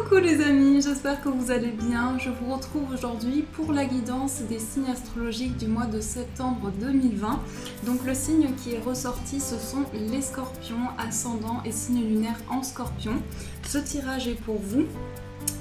Coucou les amis, j'espère que vous allez bien. Je vous retrouve aujourd'hui pour la guidance des signes astrologiques du mois de septembre 2020. Donc le signe qui est ressorti, ce sont les scorpions, ascendant et signe lunaire en scorpion. Ce tirage est pour vous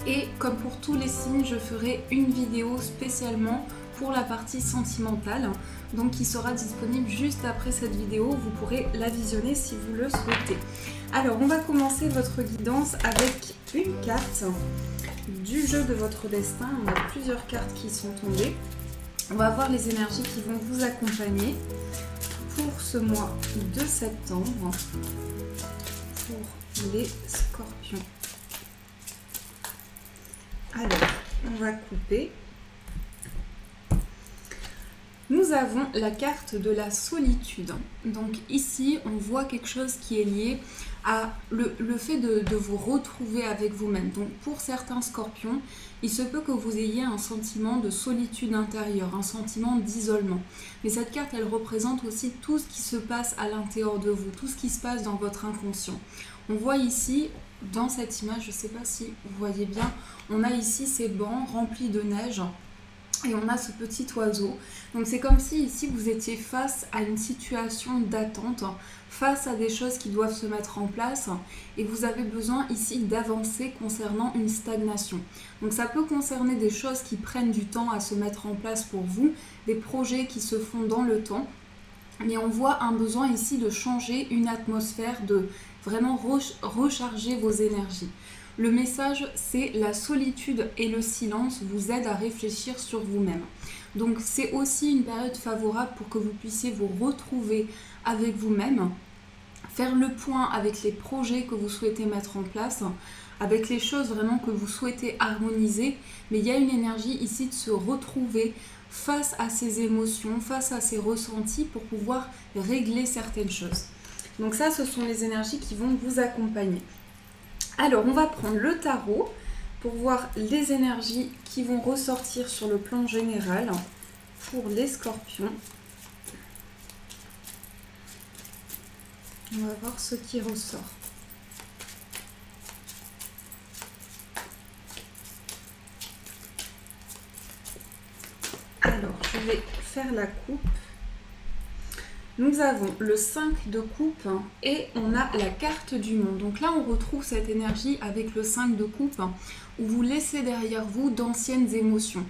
et comme pour tous les signes, je ferai une vidéo spécialement pour la partie sentimentale, donc qui sera disponible juste après cette vidéo. Vous pourrez la visionner si vous le souhaitez. Alors on va commencer votre guidance avec une carte du jeu de votre destin. On a plusieurs cartes qui sont tombées. On va voir les énergies qui vont vous accompagner pour ce mois de septembre pour les scorpions. Alors on va couper. Nous avons la carte de la solitude. Donc ici, on voit quelque chose qui est lié à le fait de vous retrouver avec vous-même. Donc pour certains scorpions, il se peut que vous ayez un sentiment de solitude intérieure, un sentiment d'isolement. Mais cette carte, elle représente aussi tout ce qui se passe à l'intérieur de vous, tout ce qui se passe dans votre inconscient. On voit ici, dans cette image, je ne sais pas si vous voyez bien, on a ici ces bancs remplis de neige. Et on a ce petit oiseau. Donc c'est comme si ici vous étiez face à une situation d'attente, face à des choses qui doivent se mettre en place et vous avez besoin ici d'avancer concernant une stagnation. Donc ça peut concerner des choses qui prennent du temps à se mettre en place pour vous, des projets qui se font dans le temps. Mais on voit un besoin ici de changer une atmosphère, de vraiment recharger vos énergies. Le message, c'est la solitude et le silence vous aident à réfléchir sur vous-même. Donc c'est aussi une période favorable pour que vous puissiez vous retrouver avec vous-même, faire le point avec les projets que vous souhaitez mettre en place, avec les choses vraiment que vous souhaitez harmoniser. Mais il y a une énergie ici de se retrouver face à ces émotions, face à ces ressentis pour pouvoir régler certaines choses. Donc ça, ce sont les énergies qui vont vous accompagner. Alors, on va prendre le tarot pour voir les énergies qui vont ressortir sur le plan général pour les scorpions. On va voir ce qui ressort. Alors, je vais faire la coupe. Nous avons le 5 de coupe et on a la carte du monde. Donc là, on retrouve cette énergie avec le 5 de coupe où vous laissez derrière vous d'anciennes émotions.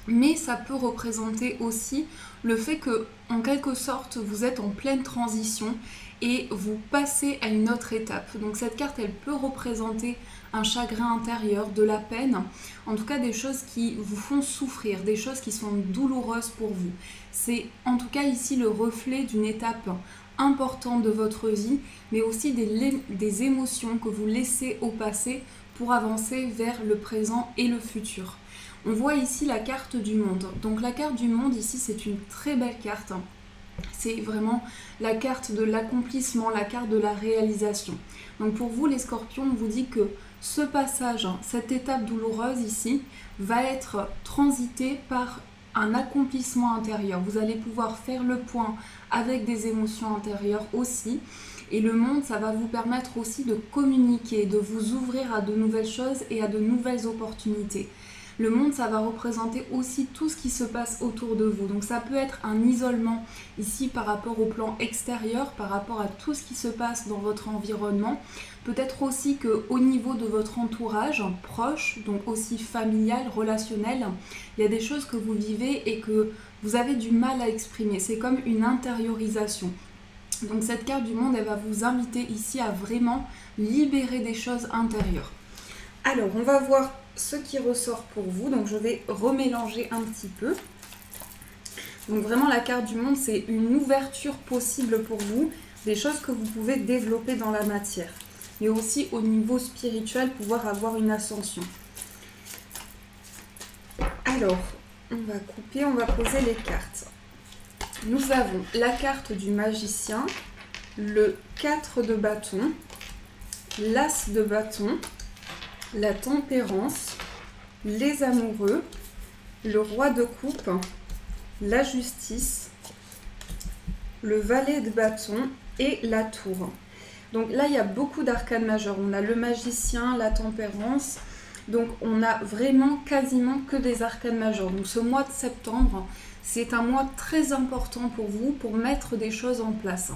Mais ça peut représenter aussi le fait que, en quelque sorte, vous êtes en pleine transition et vous passez à une autre étape. Donc cette carte, elle peut représenter un chagrin intérieur, de la peine, en tout cas des choses qui vous font souffrir, des choses qui sont douloureuses pour vous. C'est en tout cas ici le reflet d'une étape importante de votre vie, mais aussi des émotions que vous laissez au passé pour avancer vers le présent et le futur. On voit ici la carte du monde. Donc la carte du monde ici, c'est une très belle carte. C'est vraiment la carte de l'accomplissement, la carte de la réalisation. Donc pour vous les scorpions, on vous dit que ce passage, cette étape douloureuse ici, va être transitée par un accomplissement intérieur. Vous allez pouvoir faire le point avec des émotions intérieures aussi. Et le monde, ça va vous permettre aussi de communiquer, de vous ouvrir à de nouvelles choses et à de nouvelles opportunités. Le monde, ça va représenter aussi tout ce qui se passe autour de vous. Donc ça peut être un isolement ici par rapport au plan extérieur, par rapport à tout ce qui se passe dans votre environnement. Peut-être aussi qu'au niveau de votre entourage proche, donc aussi familial, relationnel, il y a des choses que vous vivez et que vous avez du mal à exprimer. C'est comme une intériorisation. Donc cette carte du monde, elle va vous inviter ici à vraiment libérer des choses intérieures. Alors, on va voir ce qui ressort pour vous. Donc je vais remélanger un petit peu. Donc vraiment la carte du monde, c'est une ouverture possible pour vous, des choses que vous pouvez développer dans la matière, mais aussi au niveau spirituel, pouvoir avoir une ascension. Alors, on va couper, on va poser les cartes. Nous avons la carte du magicien, le 4 de bâton, l'as de bâton, la tempérance, les amoureux, le roi de coupe, la justice, le valet de bâton et la tour. Donc là, il y a beaucoup d'arcanes majeures. On a le magicien, la tempérance, Donc on a vraiment quasiment que des arcanes majeures. Donc ce mois de septembre, c'est un mois très important pour vous pour mettre des choses en place.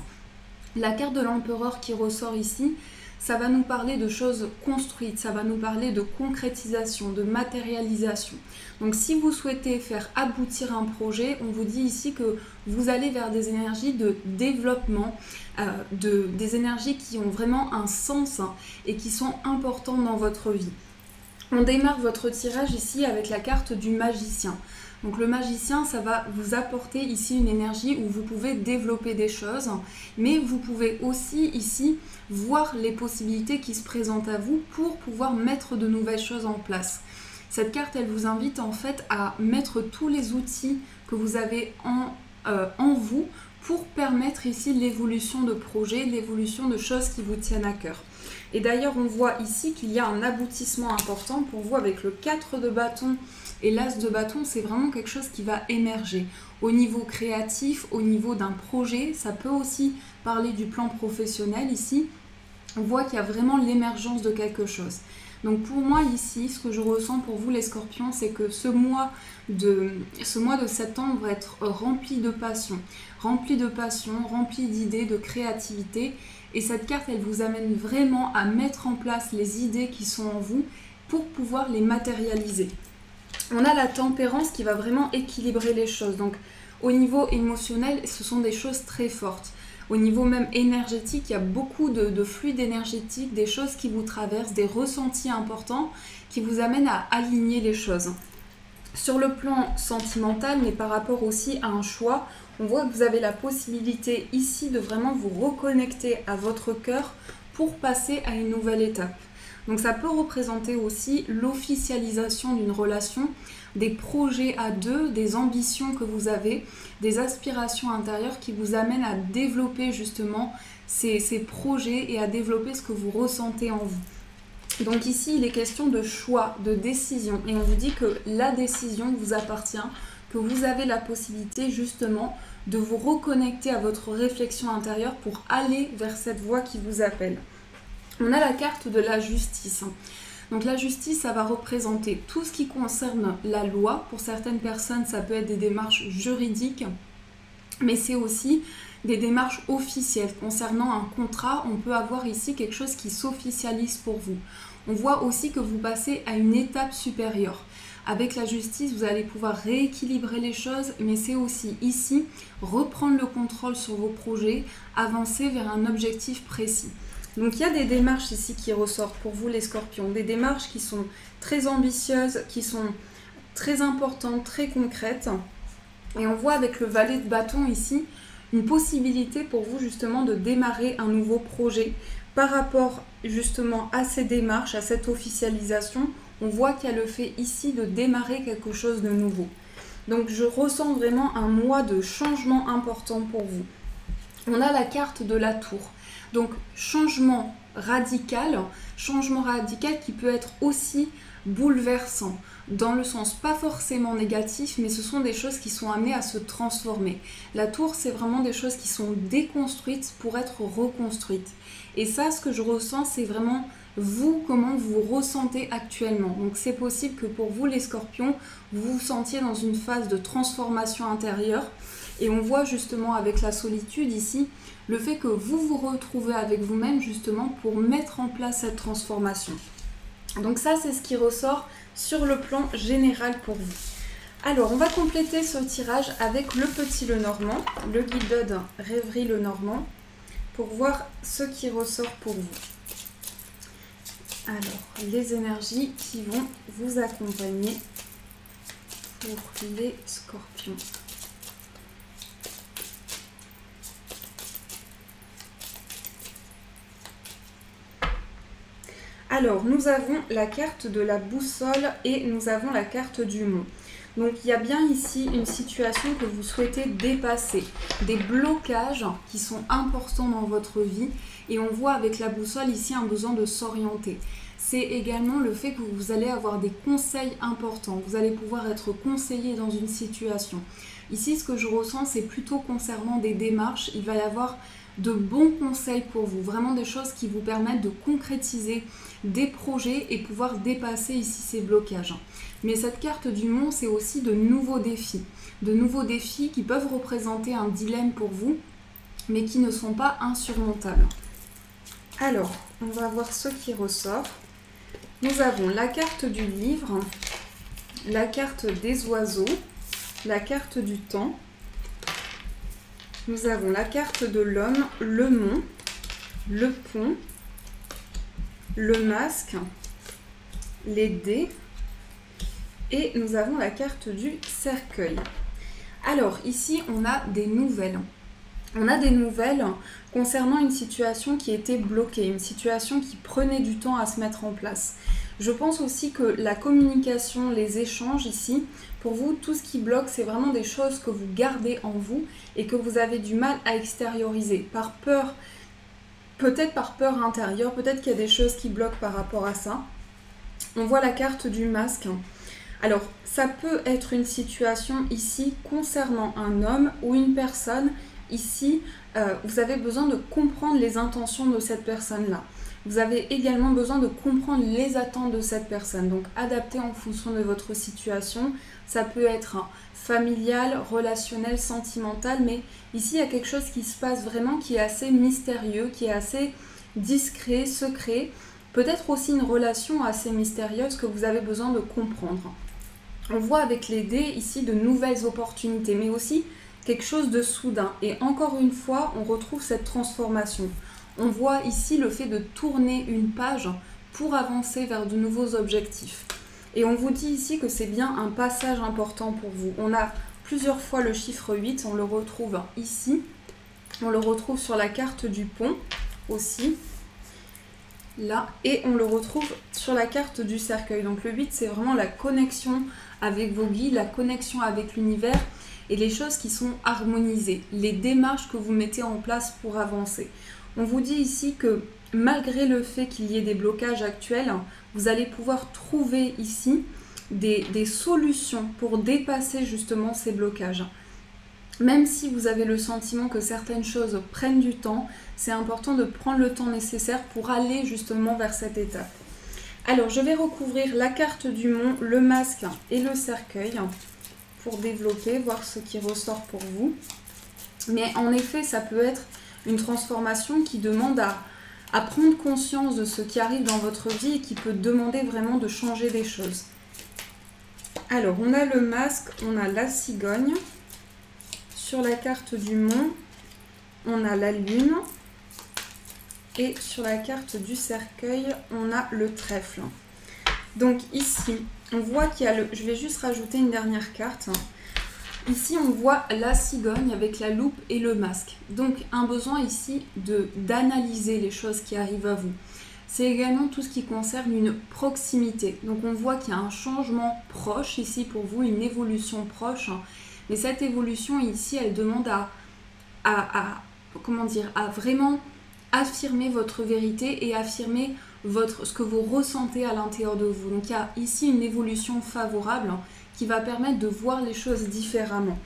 La carte de l'empereur qui ressort ici, ça va nous parler de choses construites, ça va nous parler de concrétisation, de matérialisation. Donc si vous souhaitez faire aboutir un projet, on vous dit ici que vous allez vers des énergies de développement, des énergies qui ont vraiment un sens et qui sont importantes dans votre vie. On démarre votre tirage ici avec la carte du magicien. Donc le magicien, ça va vous apporter ici une énergie où vous pouvez développer des choses, mais vous pouvez aussi ici voir les possibilités qui se présentent à vous pour pouvoir mettre de nouvelles choses en place. Cette carte, elle vous invite en fait à mettre tous les outils que vous avez en vous pour permettre ici l'évolution de projets, l'évolution de choses qui vous tiennent à cœur. Et d'ailleurs, on voit ici qu'il y a un aboutissement important pour vous avec le 4 de bâton et l'as de bâton. C'est vraiment quelque chose qui va émerger au niveau créatif, au niveau d'un projet. Ça peut aussi parler du plan professionnel ici. On voit qu'il y a vraiment l'émergence de quelque chose. Donc pour moi ici, ce que je ressens pour vous les scorpions, c'est que ce mois de septembre va être rempli de passion, rempli d'idées, de créativité. Et cette carte, elle vous amène vraiment à mettre en place les idées qui sont en vous pour pouvoir les matérialiser. On a la tempérance qui va vraiment équilibrer les choses. Donc au niveau émotionnel, ce sont des choses très fortes. Au niveau même énergétique, il y a beaucoup de fluide énergétique, des choses qui vous traversent, des ressentis importants qui vous amènent à aligner les choses. Sur le plan sentimental, mais par rapport aussi à un choix, on voit que vous avez la possibilité ici de vraiment vous reconnecter à votre cœur pour passer à une nouvelle étape. Donc ça peut représenter aussi l'officialisation d'une relation, des projets à deux, des ambitions que vous avez, des aspirations intérieures qui vous amènent à développer justement ces projets et à développer ce que vous ressentez en vous. Donc ici, il est question de choix, de décision. Et on vous dit que la décision vous appartient, que vous avez la possibilité justement de vous reconnecter à votre réflexion intérieure pour aller vers cette voie qui vous appelle. On a la carte de la justice. Donc la justice, ça va représenter tout ce qui concerne la loi. Pour certaines personnes, ça peut être des démarches juridiques, mais c'est aussi des démarches officielles. Concernant un contrat, on peut avoir ici quelque chose qui s'officialise pour vous. On voit aussi que vous passez à une étape supérieure. Avec la justice, vous allez pouvoir rééquilibrer les choses, mais c'est aussi ici reprendre le contrôle sur vos projets, avancer vers un objectif précis. Donc il y a des démarches ici qui ressortent pour vous les scorpions, des démarches qui sont très ambitieuses, qui sont très importantes, très concrètes. Et on voit avec le valet de bâton ici une possibilité pour vous justement de démarrer un nouveau projet par rapport justement à ces démarches, à cette officialisation. On voit qu'il y a le fait ici de démarrer quelque chose de nouveau. Donc je ressens vraiment un mois de changement important pour vous. On a la carte de la tour. Donc changement radical qui peut être aussi bouleversant, dans le sens pas forcément négatif, mais ce sont des choses qui sont amenées à se transformer. La tour, c'est vraiment des choses qui sont déconstruites pour être reconstruites. Et ça, ce que je ressens, c'est vraiment vous, comment vous ressentez actuellement. Donc c'est possible que pour vous les scorpions, vous vous sentiez dans une phase de transformation intérieure. Et on voit justement avec la solitude ici, le fait que vous vous retrouvez avec vous-même justement pour mettre en place cette transformation. Donc ça, c'est ce qui ressort sur le plan général pour vous. Alors, on va compléter ce tirage avec le petit Lenormand, le Guilded Rêverie Lenormand, pour voir ce qui ressort pour vous. Alors, les énergies qui vont vous accompagner pour les scorpions. Alors, nous avons la carte de la boussole et nous avons la carte du mont. Donc, il y a bien ici une situation que vous souhaitez dépasser, des blocages qui sont importants dans votre vie. Et on voit avec la boussole ici un besoin de s'orienter. C'est également le fait que vous allez avoir des conseils importants. Vous allez pouvoir être conseillé dans une situation. Ici, ce que je ressens, c'est plutôt concernant des démarches. Il va y avoir de bons conseils pour vous, vraiment des choses qui vous permettent de concrétiser des projets et pouvoir dépasser ici ces blocages. Mais cette carte du monde, c'est aussi de nouveaux défis qui peuvent représenter un dilemme pour vous, mais qui ne sont pas insurmontables. Alors, on va voir ce qui ressort. Nous avons la carte du livre, la carte des oiseaux, la carte du temps. Nous avons la carte de l'homme, le mont, le pont, le masque, les dés et nous avons la carte du cercueil. Alors ici, on a des nouvelles. On a des nouvelles concernant une situation qui était bloquée, une situation qui prenait du temps à se mettre en place. Je pense aussi que la communication, les échanges ici, pour vous, tout ce qui bloque, c'est vraiment des choses que vous gardez en vous et que vous avez du mal à extérioriser par peur, peut-être par peur intérieure, peut-être qu'il y a des choses qui bloquent par rapport à ça. On voit la carte du masque. Alors, ça peut être une situation ici concernant un homme ou une personne. Ici, vous avez besoin de comprendre les intentions de cette personne-là. Vous avez également besoin de comprendre les attentes de cette personne. Donc, adapter en fonction de votre situation. Ça peut être familial, relationnel, sentimental. Mais ici, il y a quelque chose qui se passe vraiment qui est assez mystérieux, qui est assez discret, secret. Peut-être aussi une relation assez mystérieuse que vous avez besoin de comprendre. On voit avec les dés ici de nouvelles opportunités, mais aussi quelque chose de soudain. Et encore une fois, on retrouve cette transformation. On voit ici le fait de tourner une page pour avancer vers de nouveaux objectifs. Et on vous dit ici que c'est bien un passage important pour vous. On a plusieurs fois le chiffre 8, on le retrouve ici. On le retrouve sur la carte du pont aussi. Là, et on le retrouve sur la carte du cercueil. Donc le 8, c'est vraiment la connexion avec vos guides, la connexion avec l'univers et les choses qui sont harmonisées, les démarches que vous mettez en place pour avancer. On vous dit ici que malgré le fait qu'il y ait des blocages actuels, vous allez pouvoir trouver ici des solutions pour dépasser justement ces blocages. Même si vous avez le sentiment que certaines choses prennent du temps, c'est important de prendre le temps nécessaire pour aller justement vers cette étape. Alors, je vais recouvrir la carte du mont, le masque et le cercueil pour développer, voir ce qui ressort pour vous. Mais en effet, ça peut être une transformation qui demande à prendre conscience de ce qui arrive dans votre vie et qui peut demander vraiment de changer des choses. Alors, on a le masque, on a la cigogne. Sur la carte du mont, on a la lune. Et sur la carte du cercueil, on a le trèfle. Donc ici, on voit qu'il y a le... Je vais juste rajouter une dernière carte. Ici, on voit la cigogne avec la loupe et le masque. Donc, un besoin ici d'analyser les choses qui arrivent à vous. C'est également tout ce qui concerne une proximité. Donc, on voit qu'il y a un changement proche ici pour vous, une évolution proche. Mais cette évolution ici, elle demande à vraiment affirmer votre vérité et affirmer ce que vous ressentez à l'intérieur de vous. Donc il y a ici une évolution favorable qui va permettre de voir les choses différemment.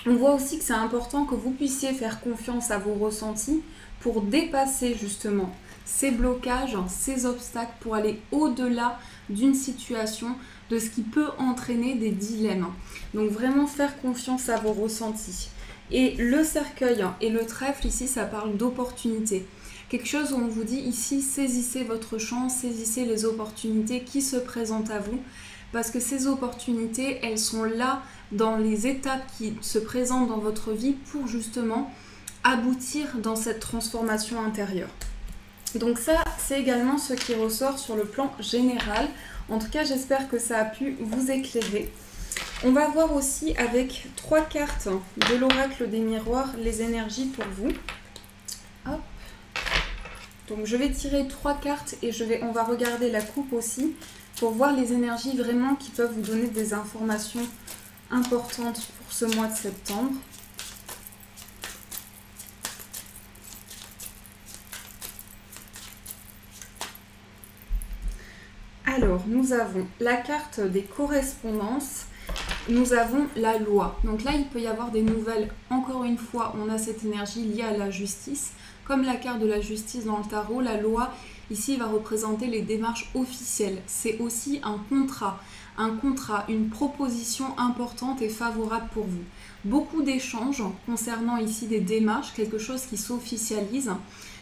On voit aussi que c'est important que vous puissiez faire confiance à vos ressentis pour dépasser justement ces blocages, ces obstacles, pour aller au-delà d'une situation, de ce qui peut entraîner des dilemmes. Donc vraiment faire confiance à vos ressentis. Et le cercueil et le trèfle ici, ça parle d'opportunités. Quelque chose où on vous dit ici, saisissez votre chance, saisissez les opportunités qui se présentent à vous. Parce que ces opportunités, elles sont là dans les étapes qui se présentent dans votre vie pour justement aboutir dans cette transformation intérieure. Donc ça, c'est également ce qui ressort sur le plan général. En tout cas, j'espère que ça a pu vous éclairer. On va voir aussi avec 3 cartes de l'oracle des miroirs les énergies pour vous. Hop. Donc je vais tirer 3 cartes et on va regarder la coupe aussi pour voir les énergies vraiment qui peuvent vous donner des informations importantes pour ce mois de septembre. Alors, nous avons la carte des correspondances, nous avons la loi. Donc là, il peut y avoir des nouvelles. Encore une fois, on a cette énergie liée à la justice. Comme la carte de la justice dans le tarot, la loi, ici il va représenter les démarches officielles. C'est aussi un contrat, une proposition importante et favorable pour vous. Beaucoup d'échanges concernant ici des démarches, quelque chose qui s'officialise.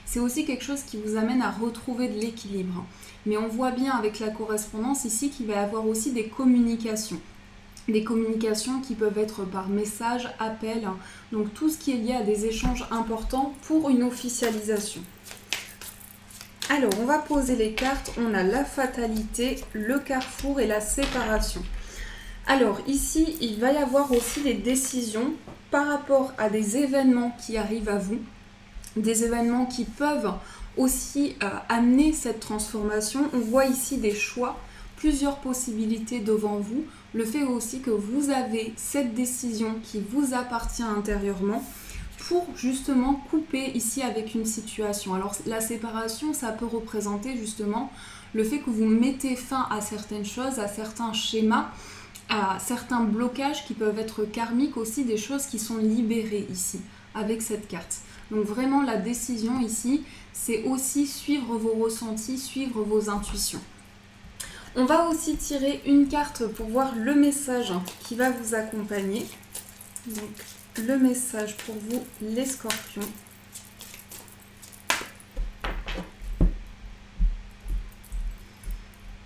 C'est aussi quelque chose qui vous amène à retrouver de l'équilibre. Mais on voit bien avec la correspondance ici qu'il va y avoir aussi des communications. Des communications qui peuvent être par message, appel, donc tout ce qui est lié à des échanges importants pour une officialisation. Alors, on va poser les cartes. On a la fatalité, le carrefour et la séparation. Alors, ici, il va y avoir aussi des décisions par rapport à des événements qui arrivent à vous, des événements qui peuvent aussi amener cette transformation. On voit ici des choix, plusieurs possibilités devant vous. Le fait aussi que vous avez cette décision qui vous appartient intérieurement pour justement couper ici avec une situation. Alors la séparation, ça peut représenter justement le fait que vous mettez fin à certaines choses, à certains schémas, à certains blocages qui peuvent être karmiques aussi, des choses qui sont libérées ici avec cette carte. Donc vraiment la décision ici, c'est aussi suivre vos ressentis, suivre vos intuitions. On va aussi tirer une carte pour voir le message qui va vous accompagner. Donc, le message pour vous, les scorpions.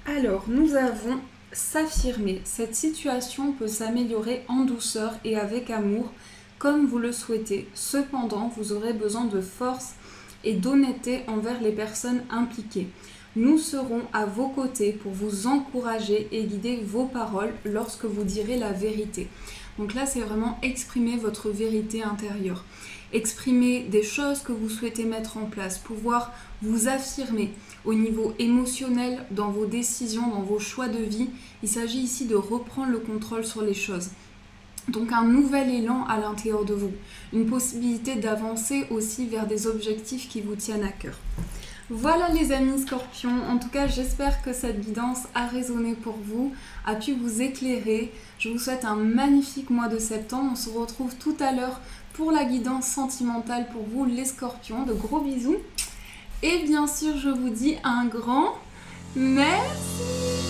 Alors, nous avons s'affirmer. Cette situation peut s'améliorer en douceur et avec amour, comme vous le souhaitez. Cependant, vous aurez besoin de force et d'honnêteté envers les personnes impliquées. Nous serons à vos côtés pour vous encourager et guider vos paroles lorsque vous direz la vérité. Donc là, c'est vraiment exprimer votre vérité intérieure. Exprimer des choses que vous souhaitez mettre en place, pouvoir vous affirmer au niveau émotionnel, dans vos décisions, dans vos choix de vie. Il s'agit ici de reprendre le contrôle sur les choses. Donc un nouvel élan à l'intérieur de vous. Une possibilité d'avancer aussi vers des objectifs qui vous tiennent à cœur. Voilà les amis scorpions, en tout cas j'espère que cette guidance a résonné pour vous, a pu vous éclairer. Je vous souhaite un magnifique mois de septembre, on se retrouve tout à l'heure pour la guidance sentimentale pour vous les scorpions. De gros bisous et bien sûr je vous dis un grand merci.